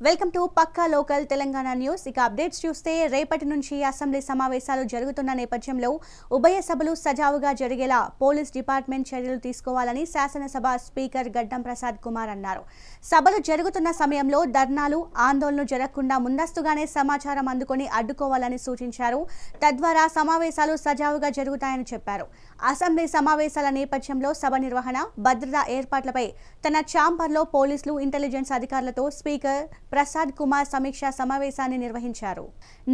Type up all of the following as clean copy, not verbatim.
Welcome to Pakka local Telangana news. ఇక updates చూస్తే రేపటి నుంచి అసెంబ్లీ సమావేశాలు జరుగుతున్న నేపథ్యంలో ఉభయ సభలు సజావుగా జరిగేలా పోలీస్ డిపార్ట్మెంట్ చర్యలు తీసుకోవాలని శాసనసభ స్పీకర్ గడ్డం ప్రసాద్ కుమార్ అన్నారు. సభలు జరుగుతున్న సమయంలో ధర్నాలు, ఆందోళనలు జరగకుండా ముందస్తుగానే సమాచారం అందుకొని అడ్డుకోవాలని సూచించారు. తద్వారా సమావేశాలు సజావుగా జరుగుతాయని చెప్పారు. అసెంబ్లీ సమావేశాల నేపథ్యంలో సభ నిర్వహణ, భద్రతా ఏర్పాట్లపై తన ఛాంబర్లో పోలీసులు, ఇంటెలిజెన్స్ అధికారులతో స్పీకర్ ప్రసాద్ కుమార్ సమీక్షా సమావేశాన్ని నిర్వహించారు.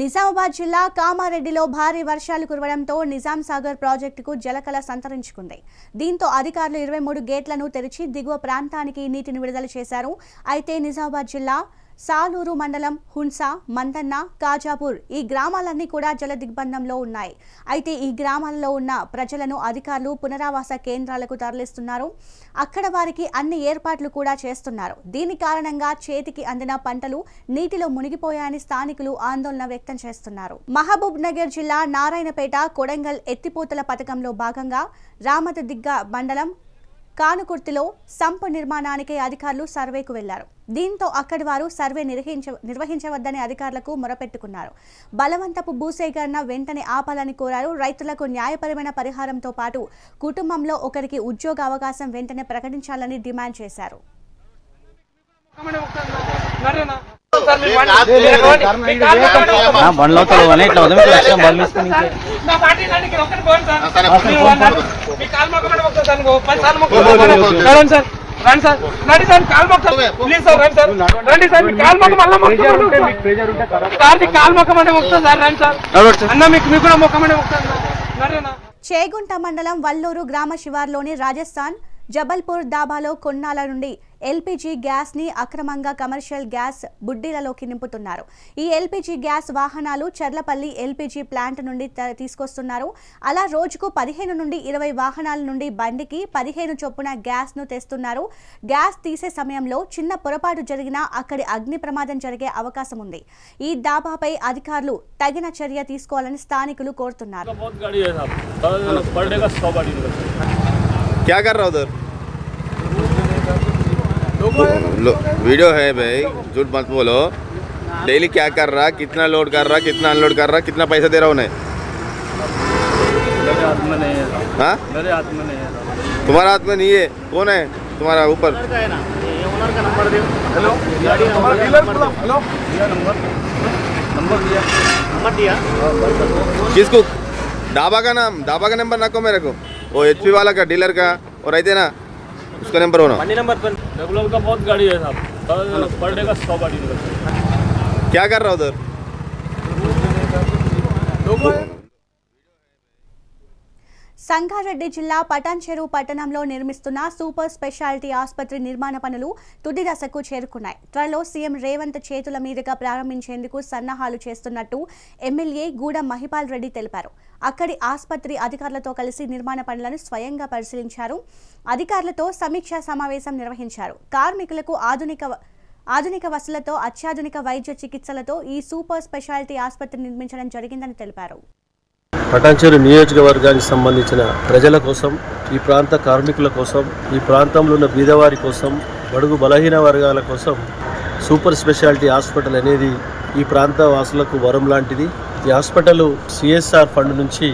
నిజామాబాద్ జిల్లా కామారెడ్డిలో భారీ వర్షాలు కురవడంతో నిజాం సాగర్ ప్రాజెక్టుకు జలకళ సంతరించుకుంది. దీంతో అధికారులు 23 గేట్లను తెరిచి దిగువ ప్రాంతానికి నీటిని విడుదల చేశారు. అయితే నిజామాబాద్ జిల్లా సాలూరు మండలం హున్సా, మందన్న, కాజాపూర్ ఈ గ్రామాలన్నీ కూడా జల దిగ్బంధంలో ఉన్నాయి. అయితే ఈ గ్రామాలలో ఉన్న ప్రజలను అధికారులు పునరావాస కేంద్రాలకు తరలిస్తున్నారు. అక్కడ వారికి అన్ని ఏర్పాట్లు కూడా చేస్తున్నారు. దీని కారణంగా చేతికి అందిన పంటలు నీటిలో మునిగిపోయాయని స్థానికులు ఆందోళన వ్యక్తం చేస్తున్నారు. మహబూబ్ నగర్ జిల్లా నారాయణపేట కొడంగల్ ఎత్తిపోతల పథకంలో భాగంగా రామతదిగ్గ మండలం కానుకుర్తిలో సంపు నిర్మాణానికి అధికారులు సర్వేకు వెళ్లారు. దీంతో అక్కడి వారు సర్వే నిర్వహించవద్దని అధికారులకు మొరపెట్టుకున్నారు. బలవంతపు భూసేకరణ వెంటనే ఆపాలని కోరారు. రైతులకు న్యాయపరమైన పరిహారంతో పాటు కుటుంబంలో ఒకరికి ఉద్యోగ అవకాశం వెంటనే ప్రకటించాలని డిమాండ్ చేశారు. చేగుంట మండలం వల్లూరు గ్రామ శివార్లోని రాజస్థాన్ జబల్పూర్ దాబాలో కొన్నాళ్ల నుండి ఎల్పీజీ గ్యాస్ ని అక్రమంగా కమర్షియల్ గ్యాస్ బుడ్డీలలోకి నింపుతున్నారు. ఈ ఎల్పీజీ గ్యాస్ వాహనాలు చర్లపల్లి ఎల్పీజీ ప్లాంట్ నుండి తీసుకొస్తున్నారు. అలా రోజుకు 15 నుండి 20 వాహనాల నుండి బండికి 15 చొప్పున గ్యాస్ ను తెస్తున్నారు. గ్యాస్ తీసే సమయంలో చిన్న పొరపాటు జరిగినా అక్కడి అగ్ని ప్రమాదం జరిగే అవకాశం ఉంది. ఈ దాబాపై అధికారులు తగిన చర్య తీసుకోవాలని స్థానికులు కోరుతున్నారు. क्या कर रहा उधर? वीडियो है भाई, झूठ मत बोलो। डेली क्या कर रहा, कितना लोड कर रहा, कितना अनलोड कर रहा, कितना पैसा दे रहा उन्हें? मेरे हाथ में नहीं है। हाँ? मेरे हाथ में नहीं है। तुम्हारा हाथ में नहीं है? कौन है तुम्हारा ऊपर? ओनर का नंबर दे। हेलो, हेलो, नंबर दिया। किसको? ढाबा का नाम, ढाबा का नंबर ना को मेरे को, वो एचपी वाला का, डीलर का, और रहते ना उसका नंबर होना। नंबर रेगुलर का बहुत गाड़ी है साहब, पर डे का 100 गाड़ी निकलती है। क्या कर रहा उधर? సంగారెడ్డి జిల్లా పటాన్చెరు పట్టణంలో నిర్మిస్తున్న సూపర్ స్పెషాలిటీ ఆసుపత్రి నిర్మాణ పనులు తుది దశకు చేరుకున్నాయి. త్వరలో సీఎం రేవంత్ చేతుల మీదుగా ప్రారంభించేందుకు సన్నాహాలు చేస్తున్నట్టు ఎమ్మెల్యే గూడెం మహిపాల్ రెడ్డి తెలిపారు. అక్కడి ఆసుపత్రి అధికారులతో కలిసి నిర్మాణ పనులను స్వయంగా పరిశీలించారు. అధికారులతో సమీక్షా సమావేశం నిర్వహించారు. కార్మికులకు ఆధునిక వసతులతో అత్యాధునిక వైద్య చికిత్సలతో ఈ సూపర్ స్పెషాలిటీ ఆసుపత్రి నిర్మించడం జరిగిందని తెలిపారు. పటాన్చెరు నియోజకవర్గానికి సంబంధించిన ప్రజల కోసం, ఈ ప్రాంత కార్మికుల కోసం, ఈ ప్రాంతంలో ఉన్న బీదవారి కోసం, బడుగు బలహీన వర్గాల కోసం సూపర్ స్పెషాలిటీ హాస్పిటల్ అనేది ఈ ప్రాంత వాసులకు వరం లాంటిది. ఈ హాస్పిటల్ సిఎస్ఆర్ ఫండ్ నుంచి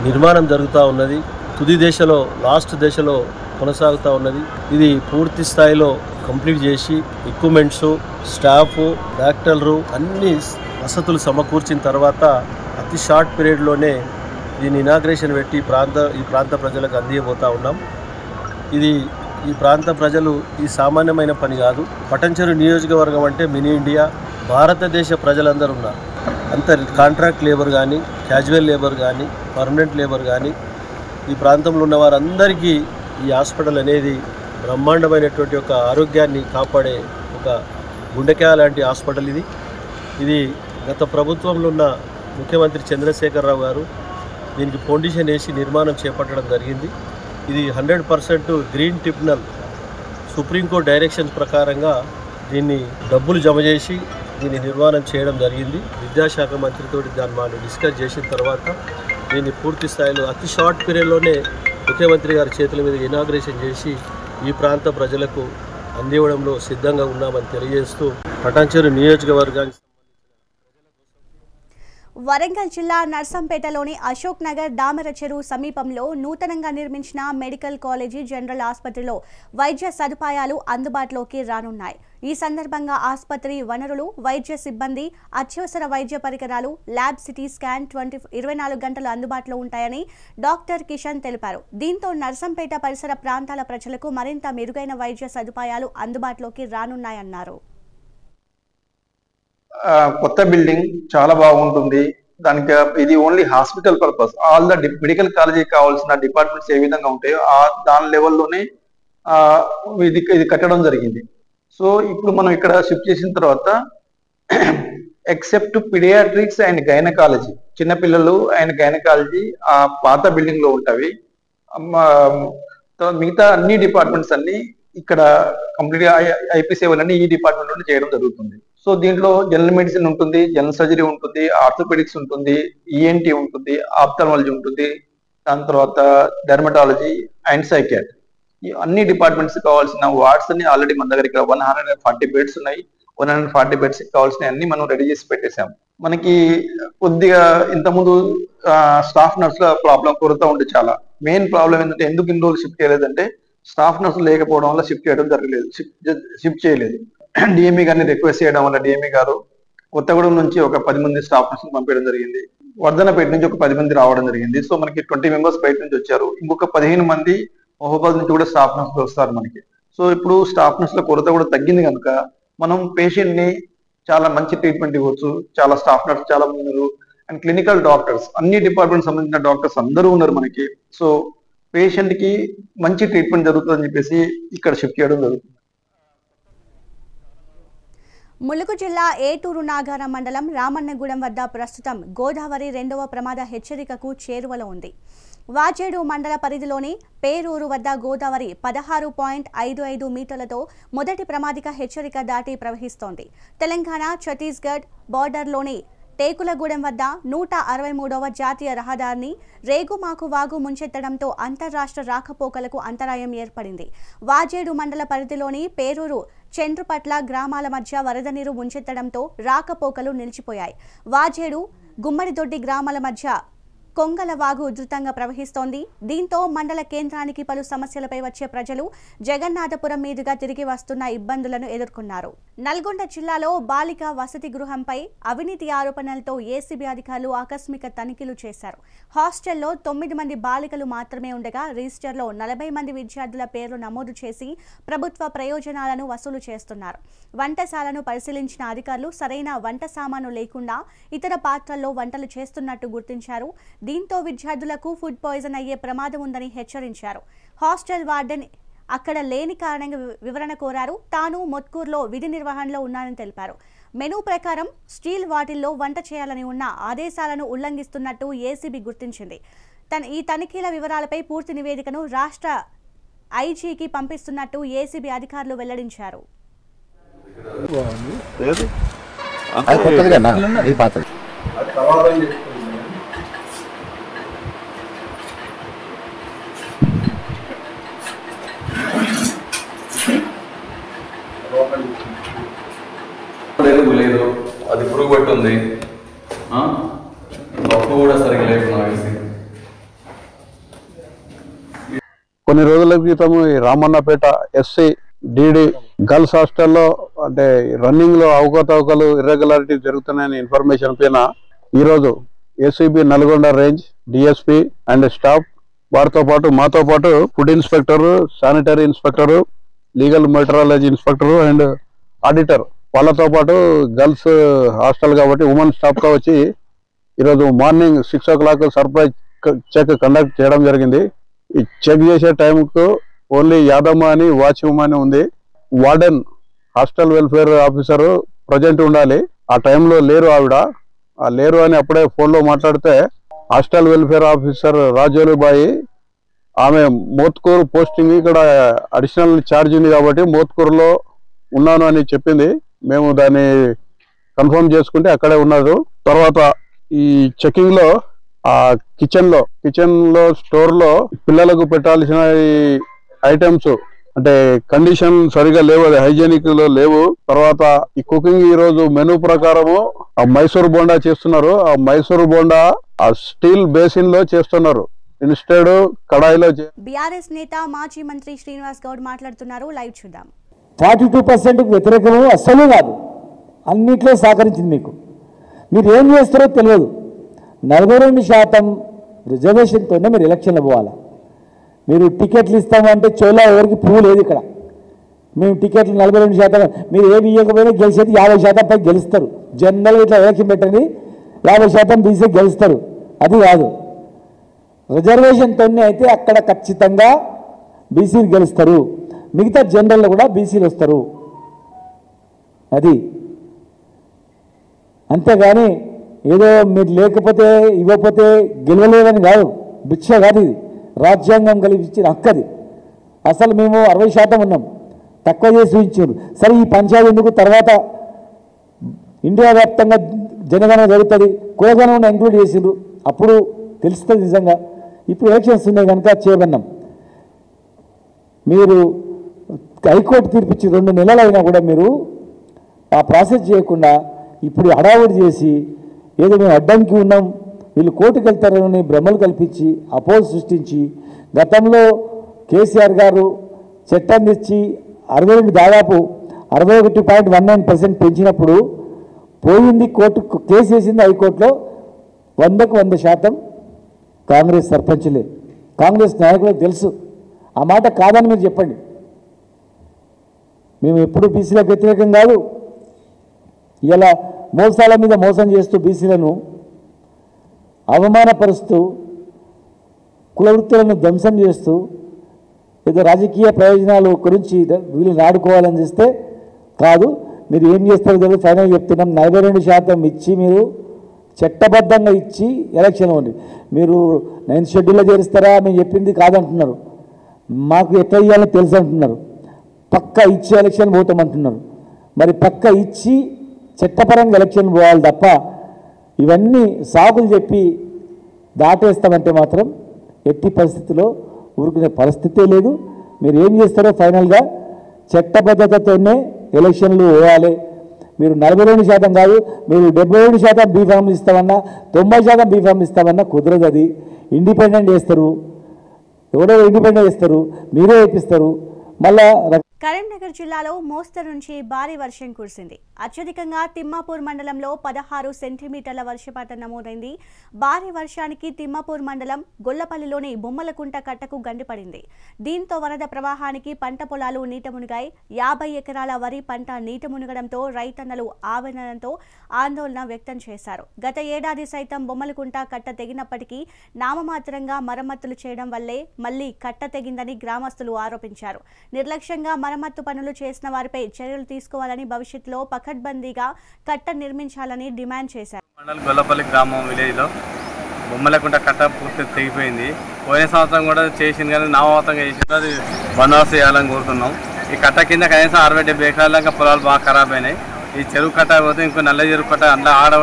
నిర్మాణం జరుగుతూ ఉన్నది. తుది దశలో, లాస్ట్ దశలో కొనసాగుతూ ఉన్నది. ఇది పూర్తి స్థాయిలో కంప్లీట్ చేసి ఎక్విప్మెంట్స్, స్టాఫ్, డాక్టర్లు అన్ని వసతులు సమకూర్చిన తర్వాత అతి షార్ట్ పీరియడ్లోనే దీన్ని ఇనాగ్రేషన్ పెట్టి ఈ ప్రాంత ప్రజలకు అందియబోతూ ఉన్నాం. ఇది ఈ ప్రాంత ప్రజలు ఈ సామాన్యమైన పని కాదు. పటాన్చెరు నియోజకవర్గం అంటే మినీ ఇండియా. భారతదేశ ప్రజలందరూ ఉన్నారు. అంత కాంట్రాక్ట్ లేబర్ కానీ, క్యాజువల్ లేబర్ కానీ, పర్మనెంట్ లేబర్ కానీ, ఈ ప్రాంతంలో ఉన్న వారందరికీ ఈ హాస్పిటల్ అనేది బ్రహ్మాండమైనటువంటి ఒక ఆరోగ్యాన్ని కాపాడే ఒక గుండెకాయ లాంటి హాస్పిటల్ ఇది. ఇది గత ప్రభుత్వంలో ఉన్న ముఖ్యమంత్రి చంద్రశేఖరరావు గారు దీనికి ఫౌండేషన్ వేసి నిర్మాణం చేపట్టడం జరిగింది. ఇది 100% గ్రీన్ ట్రిబ్యునల్ సుప్రీంకోర్టు డైరెక్షన్స్ ప్రకారంగా దీన్ని డబ్బులు జమ చేసి దీన్ని నిర్మాణం చేయడం జరిగింది. విద్యాశాఖ మంత్రితో దాన్ని మనం డిస్కస్ చేసిన తర్వాత దీన్ని పూర్తి స్థాయిలో అతి షార్ట్ పీరియడ్లోనే ముఖ్యమంత్రి గారి చేతుల మీద ఇనాగ్రేషన్ చేసి ఈ ప్రాంత ప్రజలకు అందివ్వడంలో సిద్ధంగా ఉన్నామని తెలియజేస్తూ పటాన్చెరు నియోజకవర్గానికి వరంగల్ జిల్లా నర్సంపేటలోని అశోక్ నగర్ దామర చెరువు సమీపంలో నూతనంగా నిర్మించిన మెడికల్ కాలేజీ జనరల్ ఆసుపత్రిలో వైద్య సదుపాయాలు అందుబాటులోకి రానున్నాయి. ఈ సందర్భంగా ఆసుపత్రి వనరులు, వైద్య సిబ్బంది, అత్యవసర వైద్య పరికరాలు, ల్యాబ్, సిటీ స్కాన్ 24 గంటలు అందుబాటులో ఉంటాయని డాక్టర్ కిషన్ తెలిపారు. దీంతో నర్సంపేట పరిసర ప్రాంతాల ప్రజలకు మరింత మెరుగైన వైద్య సదుపాయాలు అందుబాటులోకి రానున్నాయన్నారు. కొత్త బిల్డింగ్ చాలా బాగుంటుంది. దానికి ఇది only hospital purpose. All the medical కాలేజీకి కావాల్సిన డిపార్ట్మెంట్స్ ఏ విధంగా ఉంటాయో దాని లెవెల్లోనే ఇది కట్టడం జరిగింది. సో ఇప్పుడు మనం ఇక్కడ షిఫ్ట్ చేసిన తర్వాత ఎక్సెప్ట్ పిడియాట్రిక్స్ అండ్ గైనకాలజీ, చిన్నపిల్లలు అండ్ గైనకాలజీ ఆ పాత బిల్డింగ్ లో ఉంటాయి. మిగతా అన్ని డిపార్ట్మెంట్స్ అన్ని ఇక్కడ కంప్లీట్ గా ఐపీ సేవలన్నీ ఈ డిపార్ట్మెంట్ నుండి చేయడం జరుగుతుంది. సో దీంట్లో జనరల్ మెడిసిన్ ఉంటుంది, జనరల్ సర్జరీ ఉంటుంది, ఆర్థోపెడిక్స్ ఉంటుంది, ఈఎన్టీ ఉంటుంది, ఆప్థల్మాలజీ ఉంటుంది, దాని తర్వాత డెర్మటాలజీ అండ్ సైకియాట్రీ. ఈ అన్ని డిపార్ట్మెంట్స్ కావాల్సిన వార్డ్స్ అన్ని ఆల్రెడీ మన దగ్గర ఇక్కడ 140 బెడ్స్ ఉన్నాయి. 140 బెడ్స్ కావాల్సిన అన్ని మనం రెడీ చేసి పెట్టేశాం. మనకి కొద్దిగా ఇంతకుముందు స్టాఫ్ నర్సుల ప్రాబ్లం కొరత ఉంది. చాలా మెయిన్ ప్రాబ్లం ఏంటంటే ఎందుకు ఇన్ని రోజులు షిఫ్ట్ చేయలేదంటే స్టాఫ్ నర్సులు లేకపోవడం వల్ల షిఫ్ట్ చేయడం జరగలేదు, షిఫ్ట్ చేయలేదు. డిఎంఈ గారిని రిక్వెస్ట్ చేయడం వల్ల డిఎంఈ గారు కొత్తగూడెం నుంచి ఒక 10 మంది స్టాఫ్ నర్సులు పంపించడం జరిగింది. వర్ధనపేట నుంచి ఒక 10 మంది రావడం జరిగింది. సో మనకి 20 మెంబర్స్ బయట నుంచి వచ్చారు. ఇంకొక 15 మంది మహబూబాద్ నుంచి కూడా స్టాఫ్ నర్సులు వస్తారు మనకి. సో ఇప్పుడు స్టాఫ్ నర్సుల కొరత కూడా తగ్గింది కనుక మనం పేషెంట్ ని చాలా మంచి ట్రీట్మెంట్ ఇవ్వచ్చు. చాలా స్టాఫ్ నర్స్ చాలా మంది ఉన్నారు అండ్ క్లినికల్ డాక్టర్స్, అన్ని డిపార్ట్మెంట్ సంబంధించిన డాక్టర్స్ అందరూ ఉన్నారు మనకి. సో పేషెంట్ కి మంచి ట్రీట్మెంట్ జరుగుతుందని చెప్పేసి ఇక్కడ షిఫ్ట్ చేయడం జరుగుతుంది. ములుగు జిల్లా ఏటూరు నాగారం మండలం రామన్నగూడెం వద్ద ప్రస్తుతం గోదావరి 2వ ప్రమాద హెచ్చరికకు చేరువలో ఉంది. వాజేడు మండల పరిధిలోని పేరూరు వద్ద గోదావరి 16.55 మీటర్లతో మొదటి ప్రమాదిక హెచ్చరిక దాటి ప్రవహిస్తోంది. తెలంగాణ ఛత్తీస్గఢ్ బార్డర్లోని టేకులగూడెం వద్ద 163వ జాతీయ రహదారిని రేగుమాకు వాగు ముంచెత్తడంతో అంతర్రాష్ట్ర రాకపోకలకు అంతరాయం ఏర్పడింది. వాజేడు మండల పరిధిలోని పేరూరు చంద్రుపట్ల గ్రామాల మధ్య వరద నీరు ముంచెత్తడంతో రాకపోకలు నిలిచిపోయాయి. వాజేడు గుమ్మడిదొడ్డి గ్రామాల మధ్య కొంగలవాగు ఉధృతంగా ప్రవహిస్తోంది. దీంతో మండల కేంద్రానికి పలు సమస్యలపై వచ్చే ప్రజలు జగన్నాథపురం మీదుగా తిరిగి వస్తున్న ఇబ్బందులను ఎదుర్కొన్నారు. నల్గొండ జిల్లాలో బాలిక వసతి గృహంపై అవినీతి ఆరోపణలతో ఏసీబీ అధికారులు ఆకస్మిక తనిఖీలు చేశారు. హాస్టల్లో 9 మంది బాలికలు మాత్రమే ఉండగా రిజిస్టర్లో 40 మంది విద్యార్థుల పేర్లు నమోదు చేసి ప్రభుత్వ ప్రయోజనాలను వసూలు చేస్తున్నారు. వంటశాలను పరిశీలించిన అధికారులు సరైన వంట సామాను లేకుండా ఇతర పాత్రల్లో వంటలు చేస్తున్నట్టు గుర్తించారు. దీంతో విద్యార్థులకు ఫుడ్ పాయిజన్ అయ్యే ప్రమాదం ఉందని హెచ్చరించారు. హాస్టల్ వార్డెన్ అక్కడ లేని కారణంగా వివరణ కోరారు. తాను మొత్కూరులో విధి నిర్వహణలో ఉన్నానని తెలిపారు. మెనూ ప్రకారం స్టీల్ వాటిల్లో వంట చేయాలని ఉన్న ఆదేశాలను ఉల్లంఘిస్తున్నట్టు ఏసీబీ గుర్తించింది. ఈ తనిఖీల వివరాలపై పూర్తి నివేదికను రాష్ట్ర ఐజీకి పంపిస్తున్నట్టు ఏసీబీ అధికారులు వెల్లడించారు. లేదు, అది పురుగు పట్టుంది, పప్పు కూడా సరిగ్గా లేదు. కొన్ని రోజుల క్రితం రామన్నపేట ఎస్సీ డిడి గర్ల్స్ హాస్టల్లో అంటే రన్నింగ్ లో అవకతవకలు ఇర్రెగ్యులారిటీ జరుగుతున్నాయని ఇన్ఫర్మేషన్ పైన ఈరోజు ACB Nalgonda range DSP and staff వారితో పాటు మాతో పాటు food inspector, sanitary inspector, legal metrology inspector and auditor వాళ్ళతో పాటు గర్ల్స్ హాస్టల్ కాబట్టి ఉమెన్ స్టాఫ్ గా వచ్చి ఈరోజు morning 6 o'clock surprise check conduct చేయడం జరిగింది. ఈ చెక్ చేసే టైంకు ఓన్లీ యాదమ్మ అని వాచ్మెన్ అని ఉంది. Warden hostel welfare officer present ఉండాలి. ఆ టైంలో లేరు, ఆవిడ లేరు అని అప్పుడే ఫోన్లో మాట్లాడితే హాస్టల్ వెల్ఫేర్ ఆఫీసర్ రాజోలుబాయి ఆమె మోత్కూరు పోస్టింగ్ ఇక్కడ అడిషనల్ ఛార్జ్ ఉంది కాబట్టి మోత్కూరులో ఉన్నాను అని చెప్పింది. మేము దాన్ని కన్ఫర్మ్ చేసుకుంటే అక్కడే ఉన్నారు. తర్వాత ఈ చెకింగ్ లో ఆ కిచెన్ లో స్టోర్ లో పిల్లలకు పెట్టాల్సిన ఐటమ్స్ అంటే కండిషన్ సరిగా లేవు, అది హైజీనిక్ లో లేవు. తర్వాత ఈ కుకింగ్ ఈ రోజు మెనూ ప్రకారము ఆ మైసూర్ బోండా చేస్తున్నారు. ఆ మైసూర్ బోండా ఆ స్టీల్ బేసిన్ లో చేస్తున్నారు, ఇన్స్టెడ్ కడాయిలో. బీఆర్ఎస్ నేత మాజీ మంత్రి శ్రీనివాస్ గౌడ్ మాట్లాడుతున్నారు. లైవ్ చూద్దాం. 42% వ్యతిరేకము అస్సలు కాదు, అన్నిట్లో సహకరించింది. మీకు మీరు ఏం చేస్తారో తెలియదు. 42% రిజర్వేషన్తోనే మీరు ఎలక్షన్లు పోవాలి. మీరు టికెట్లు ఇస్తామంటే చోలా ఎవరికి పువ్వు లేదు ఇక్కడ. మేము టికెట్లు 42%, మీరు ఏమి ఇవ్వకపోయినా గెలిచేది 50% పై గెలుస్తారు. జనరల్గా ఇట్లా ఎలక్షన్ పెట్టండి 50% బీసీ గెలుస్తారు, అది కాదు. రిజర్వేషన్తోనే అయితే అక్కడ ఖచ్చితంగా బీసీలు గెలుస్తారు, మిగతా జనరల్లో కూడా బీసీలు వస్తారు. అది అంతేగాని ఏదో మీరు లేకపోతే ఇవ్వకపోతే గెలవలేదని కాదు, భిక్ష కాదు. ఇది రాజ్యాంగం కల్పించిన హక్కు. అది అసలు మేము 60% ఉన్నాం, తక్కువ చేసి చూపించారు. సరే ఈ పంచాయతీ ఎందుకు తర్వాత ఇండియా వ్యాప్తంగా జనగణన జరుగుతుంది, కులగణన ఇంక్లూడ్ చేసిండ్రు, అప్పుడు తెలుస్తుంది నిజంగా. ఇప్పుడు ఎలక్షన్స్ ఉన్నాయి కనుక చేయమన్నాం. మీరు హైకోర్టు తీర్పిచ్చి 2 నెలలు అయినా కూడా మీరు ఆ ప్రాసెస్ చేయకుండా ఇప్పుడు హడావుడి చేసి ఏదో మేము అడ్డంకి ఉన్నాం, వీళ్ళు కోర్టుకు వెళ్తారని భ్రమలు కల్పించి అపోజ్ సృష్టించి, గతంలో కేసీఆర్ గారు చట్టాన్ని తెచ్చి 62 దాదాపు 61.19% పెంచినప్పుడు పోయింది కోర్టు, కేసు వేసింది హైకోర్టులో 100కు 100% కాంగ్రెస్ సర్పంచులే, కాంగ్రెస్ నాయకులకు తెలుసు. ఆ మాట కాదని మీరు చెప్పండి. మేము ఎప్పుడు బీసీలకు వ్యతిరేకం కాదు. ఇలా మోసాల మీద మోసం చేస్తూ బీసీలను అవమానపరుస్తూ కుల వృత్తులను ధ్వంసం చేస్తూ ఏదో రాజకీయ ప్రయోజనాలు గురించి వీళ్ళని ఆడుకోవాలని చేస్తే కాదు. మీరు ఏం చేస్తారో తెలియదు. ఫైనల్ చెప్తున్నాం, 42% ఇచ్చి మీరు చట్టబద్ధంగా ఇచ్చి ఎలక్షన్ ఉంది. మీరు 9th షెడ్యూల్లో చేరుస్తారా, మేము చెప్పింది కాదంటున్నారు. మాకు ఎట్లా ఇవ్వాలో తెలుసు అంటున్నారు. పక్క ఇచ్చి ఎలక్షన్ పోతామంటున్నారు. మరి పక్క ఇచ్చి చట్టపరంగా ఎలక్షన్ పోవాలి తప్ప ఇవన్నీ సాకులు చెప్పి దాటేస్తామంటే మాత్రం ఎట్టి పరిస్థితిలో ఊరుకునే పరిస్థితే లేదు. మీరు ఏం చేస్తారో ఫైనల్గా చట్టబద్ధతతోనే ఎలక్షన్లు పోవాలి. మీరు 42% కాదు, మీరు 77% బీఫామ్లు ఇస్తామన్నా 90% బీఫామ్లు ఇస్తామన్నా కుదరదు. అది ఇండిపెండెంట్ చేస్తారు, ఎవరో ఇండిపెండెంట్ చేస్తారు, మీరే వేపిస్తారు. మళ్ళా కరీంనగర్ జిల్లాలో మోస్తరు నుంచి భారీ వర్షం కురిసింది. అత్యధికంగా తిమ్మాపూర్ మండలంలో 16 సెంటీమీటర్ల వర్షపాతం నమోదైంది. భారీ వర్షానికి తిమ్మాపూర్ మండలం గొల్లపల్లిలోని బొమ్మలకుంట కట్టకు గండిపడింది. దీంతో వరద ప్రవాహానికి పంట పొలాలు నీట మునిగాయి. 50 ఎకరాల వరి పంట నీట మునగడంతో రైతన్నలు ఆవేదనతో ఆందోళన వ్యక్తం చేశారు. గత ఏడాది సైతం బొమ్మలకుంట కట్ట తెగినప్పటికీ నామమాత్రంగా మరమ్మతులు చేయడం వల్లే మళ్లీ కట్ట తెగిందని గ్రామస్తులు ఆరోపించారు. నిర్లక్ష్యంగా మరమ్మత్తు పనులు చేసిన వారిపై చర్యలు తీసుకోవాలని, భవిష్యత్తులో పకడ్బందీగా కట్ట నిర్మించాలని డిమాండ్ చేశారు. మండల్ గొల్లపల్లి గ్రామం విలేజ్లో బొమ్మలకుంట కట్ట పూర్తి తెగిపోయింది. పోయిన సంవత్సరం కూడా చేసింది కానీ నామమాత్రంగా చేసింది, అది బందోబస్తు చేయాలని కోరుతున్నాం. ఈ కట్ట కింద కనీసం 60-70 ఎకరాల దాకా పొలాలు బాగా ఖరాబ్ అయినాయి. ఈ చెరువు కట్ట పోతే ఇంకో నల్ల చెరువు కట్ట అందులో ఆడ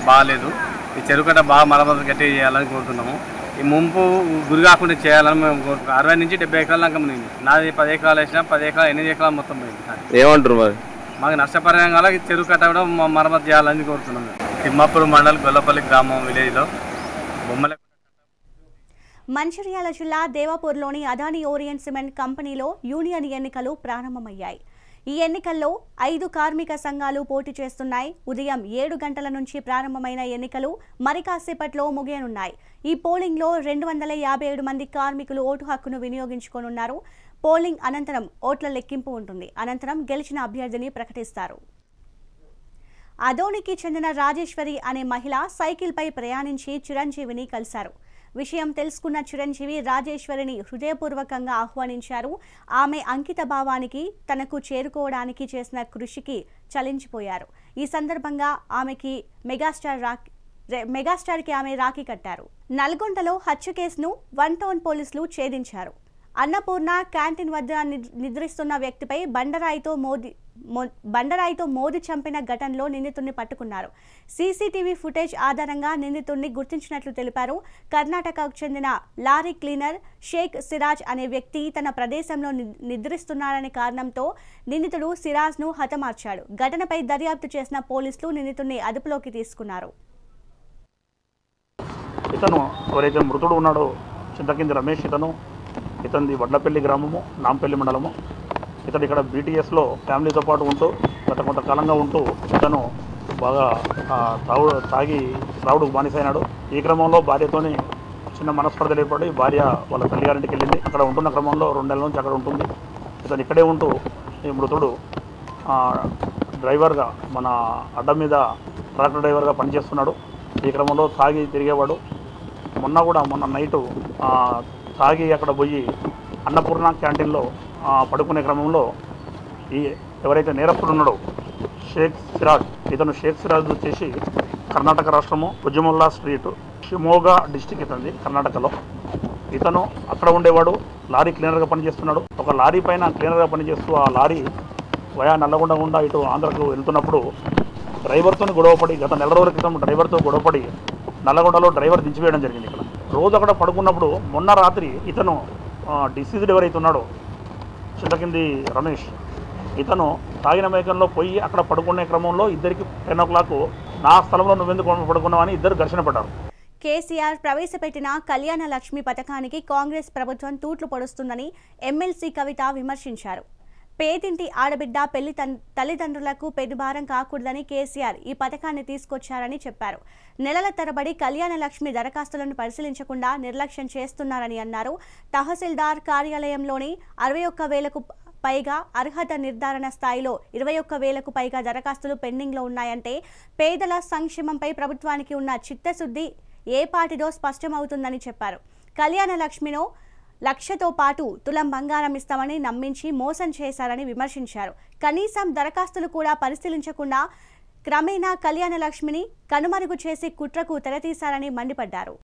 బాగాలేదు. ఈ చెరువు కట్ట బాగా మరమ్మతు గట్టి చేయాలని కోరుతున్నాము. ఈ ముంపు గురి కాకుండా చేయాలని మేము కోరుతున్నాం. 60 నుంచి 70 ఎకరాల దాకా పోయింది. నాది 10 ఎకరాలు వేసినా 10 ఎకరాలు 8 ఎకరాలు మొత్తం పోయింది. ఏమంటారు మరి? మాకు నష్టపరిహారం కాల చెరువు కట్ట కూడా మరమ్మతు చేయాలని కోరుతున్నాం. తిమ్మాపూర్ మండల్ గొల్లపల్లి గ్రామం విలేజ్లో బొమ్మల మంచిర్యాల జిల్లా దేవాపూర్లోని అదానీ ఓరియంట్ సిమెంట్ కంపెనీలో యూనియన్ ఎన్నికలు ప్రారంభమయ్యాయి. ఈ ఎన్నికల్లో 5 కార్మిక సంఘాలు పోటీ చేస్తున్నాయి. ఉదయం 7 గంటల నుంచి ప్రారంభమైన ఎన్నికలు మరి కాసేపట్లో ముగియనున్నాయి. ఈ పోలింగ్లో 257 మంది కార్మికులు ఓటు హక్కును వినియోగించుకోనున్నారు. పోలింగ్ అనంతరం ఓట్ల లెక్కింపు ఉంటుంది. అనంతరం గెలిచిన అభ్యర్థిని ప్రకటిస్తారు. అదోనికి చెందిన రాజేశ్వరి అనే మహిళ సైకిల్పై ప్రయాణించి చిరంజీవిని కలిశారు. విషయం తెలుసుకున్న చిరంజీవి రాజేశ్వరిని హృదయపూర్వకంగా ఆహ్వానించారు. ఆమె అంకిత భావానికి, తనకు చేరుకోవడానికి చేసిన కృషికి చలించిపోయారు. ఈ సందర్భంగా ఆమెకి మెగాస్టార్కి ఆమె రాఖీ కట్టారు. నల్గొండలో హత్య కేసును 1 టౌన్ పోలీసులు ఛేదించారు. అన్నపూర్ణ క్యాంటీన్ వద్ద నిద్రిస్తున్న వ్యక్తిపై బండరాయితో బండరాయితో మోదీ చంపిన ఘటనలో నిందితుడిని పట్టుకున్నారు. సీసీటీవీ ఫుటేజ్ ఆధారంగా నిందితుడిని గుర్తించినట్లు తెలిపారు. కర్ణాటకకు చెందిన లారీ క్లీనర్ షేక్ సిరాజ్ అనే వ్యక్తి తన ప్రదేశంలో నిద్రిస్తున్నారనే కారణంతో నిందితుడు సిరాజ్ను హతమార్చాడు. ఘటనపై దర్యాప్తు చేసిన పోలీసులు నిందితుడిని అదుపులోకి తీసుకున్నారు. ఇతను ఎవరైతే మృతుడు ఉన్నాడో చింతకింది రమేష్, ఇతనిది వడ్లపల్లి గ్రామము, నాంపల్లి మండలము. ఇతడు ఇక్కడ బీటీఎస్లో ఫ్యామిలీతో పాటు ఉంటూ గత కొంతకాలంగా ఉంటూ ఇతను బాగా తాగి త్రావుడుకు బానిసైనాడు. ఈ క్రమంలో భార్యతోని చిన్న మనస్పర్ధలు ఏర్పడి భార్య వాళ్ళ తల్లిగారింటికి వెళ్ళింది. అక్కడ ఉంటున్న క్రమంలో 2 నెలల నుంచి అక్కడ ఉంటుంది. ఇతను ఇక్కడే ఉంటూ ఈ మృతుడు డ్రైవర్గా మన అడ్డం మీద ట్రాక్టర్ డ్రైవర్గా పనిచేస్తున్నాడు. ఈ క్రమంలో తాగి తిరిగేవాడు. మొన్న నైటు తాగి అక్కడ పోయి అన్నపూర్ణ క్యాంటీన్లో పడుకునే క్రమంలో ఈ ఎవరైతే నేరస్తుడు ఉన్నాడో షేక్ సిరాజ్, ఇతను షేక్ సిరాజ్ వచ్చేసి కర్ణాటక రాష్ట్రము ఉజ్జమల్లా స్ట్రీట్, షిమోగా డిస్టిక్ ఇతనిది కర్ణాటకలో. ఇతను అక్కడ ఉండేవాడు, లారీ క్లీనర్గా పనిచేస్తున్నాడు. ఒక లారీ పైన క్లీనర్గా పనిచేస్తూ ఆ లారీ వయా నల్లగొండ గుండా ఇటు ఆంధ్రకు వెళ్తున్నప్పుడు డ్రైవర్తో గొడవపడి, గత నెల రోజుల క్రితం డ్రైవర్తో గొడవపడి నల్లగొండలో డ్రైవర్ దించివేయడం జరిగింది. ఇక్కడ రోజు అక్కడ పడుకున్నప్పుడు మొన్న రాత్రి ఇతను డిసీజ్డ్ ఎవరైతే ఉన్నాడో చింతకింది రమేష్, ఇతను తాగిన మైకంలో పోయి అక్కడ పడుకునే క్రమంలో ఇద్దరికి 10 o'clock నా స్థలంలో నువ్వెందుకు పడుకున్నావని ఇద్దరు ఘర్షణ పడ్డారు. కేసీఆర్ ప్రవేశపెట్టిన కళ్యాణ లక్ష్మి పథకానికి కాంగ్రెస్ ప్రభుత్వం తూట్లు పొడుస్తుందని ఎమ్మెల్సీ కవిత విమర్శించారు. పేదింటి ఆడబిడ్డ పెళ్లి తల్లిదండ్రులకు పెనుభారం కాకూడదని కేసీఆర్ ఈ పథకాన్ని తీసుకొచ్చారని చెప్పారు. నెలల తరబడి కళ్యాణ లక్ష్మి దరఖాస్తులను పరిశీలించకుండా నిర్లక్ష్యం చేస్తున్నారని అన్నారు. తహసీల్దార్ కార్యాలయంలోని 61,000కు పైగా అర్హత నిర్ధారణ స్థాయిలో 21,000కు పైగా దరఖాస్తులు పెండింగ్లో ఉన్నాయంటే పేదల సంక్షేమంపై ప్రభుత్వానికి ఉన్న చిత్తశుద్ధి ఏ పాటిదో స్పష్టమవుతుందని చెప్పారు. కళ్యాణ లక్ష్మిలో 1,00,000తో పాటు తులం బంగారం ఇస్తామని నమ్మించి మోసం చేశారని విమర్శించారు. కనీసం దరఖాస్తులు కూడా పరిశీలించకుండా క్రమేణా కళ్యాణ లక్ష్మిని కనుమరుగు చేసి కుట్రకు తెరతీశారని మండిపడ్డారు.